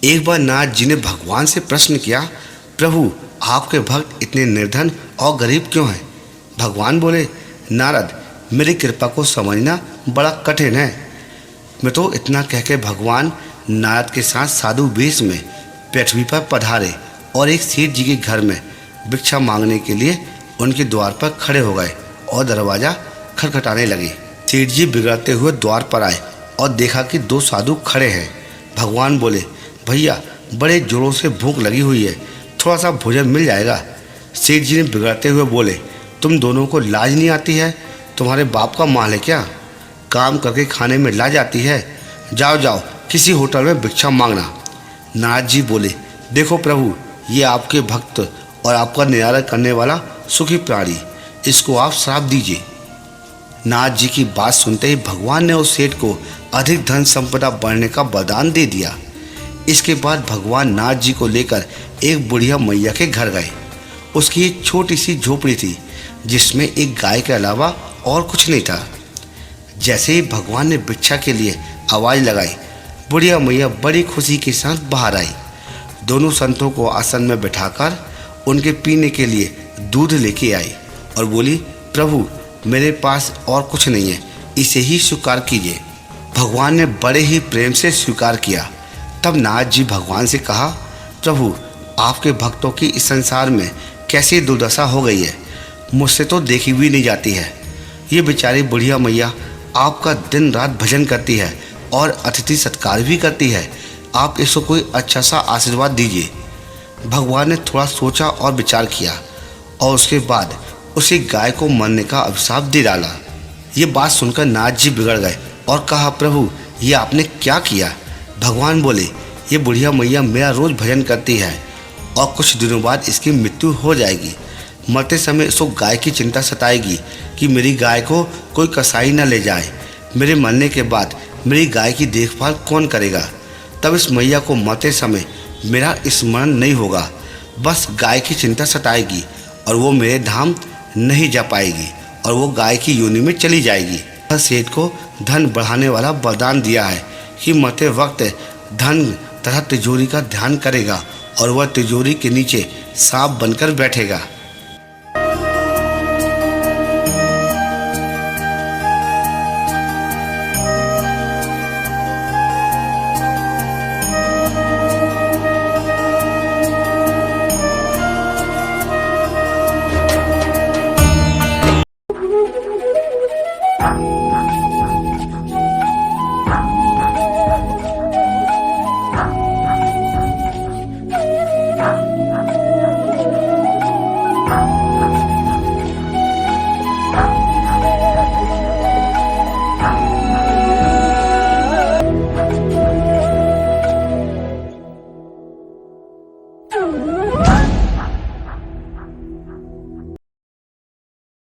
एक बार नारद जी ने भगवान से प्रश्न किया, प्रभु आपके भक्त इतने निर्धन और गरीब क्यों हैं? भगवान बोले, नारद मेरी कृपा को समझना बड़ा कठिन है। मैं तो इतना कह के भगवान नारद के साथ साधु वेश में पृथ्वी पर पधारे और एक सेठ जी के घर में भिक्षा मांगने के लिए उनके द्वार पर खड़े हो गए और दरवाज़ा खटखटाने लगे। सेठ जी बिगड़ते हुए द्वार पर आए और देखा कि दो साधु खड़े हैं। भगवान बोले, भैया बड़े जोरों से भूख लगी हुई है, थोड़ा सा भोजन मिल जाएगा? सेठ जी ने बिगड़ते हुए बोले, तुम दोनों को लाज नहीं आती है? तुम्हारे बाप का माल है क्या? काम करके खाने में लाज आती है? जाओ जाओ किसी होटल में भिक्षा मांगना। नारद जी बोले, देखो प्रभु, ये आपके भक्त और आपका निरादर करने वाला सुखी प्राणी, इसको आप श्राप दीजिए। नारद जी की बात सुनते ही भगवान ने उस सेठ को अधिक धन संपदा बढ़ने का वरदान दे दिया। इसके बाद भगवान नारद जी को लेकर एक बुढ़िया मैया के घर गए। उसकी एक छोटी सी झोपड़ी थी जिसमें एक गाय के अलावा और कुछ नहीं था। जैसे ही भगवान ने भिक्षा के लिए आवाज़ लगाई, बुढ़िया मैया बड़ी खुशी के साथ बाहर आई। दोनों संतों को आसन में बिठाकर उनके पीने के लिए दूध लेके आई और बोली, प्रभु मेरे पास और कुछ नहीं है, इसे ही स्वीकार कीजिए। भगवान ने बड़े ही प्रेम से स्वीकार किया। तब नारद जी भगवान से कहा, प्रभु आपके भक्तों की इस संसार में कैसी दुर्दशा हो गई है, मुझसे तो देखी भी नहीं जाती है। ये बेचारी बुढ़िया मैया आपका दिन रात भजन करती है और अतिथि सत्कार भी करती है, आप इसको कोई अच्छा सा आशीर्वाद दीजिए। भगवान ने थोड़ा सोचा और विचार किया और उसके बाद उसी गाय को मरने का अभिशाप दे डाला। ये बात सुनकर नारद जी बिगड़ गए और कहा, प्रभु ये आपने क्या किया? भगवान बोले, ये बुढ़िया मैया मेरा रोज़ भजन करती है और कुछ दिनों बाद इसकी मृत्यु हो जाएगी। मरते समय इसको गाय की चिंता सताएगी कि मेरी गाय को कोई कसाई न ले जाए। मेरे मरने के बाद मेरी गाय की देखभाल कौन करेगा? तब इस मैया को मरते समय मेरा स्मरण नहीं होगा, बस गाय की चिंता सताएगी और वो मेरे धाम नहीं जा पाएगी और वो गाय की योनि में चली जाएगी। सेठ को धन बढ़ाने वाला वरदान दिया है कि मरते वक्त धन तथा तिजोरी का ध्यान करेगा और वह तिजोरी के नीचे सांप बनकर बैठेगा।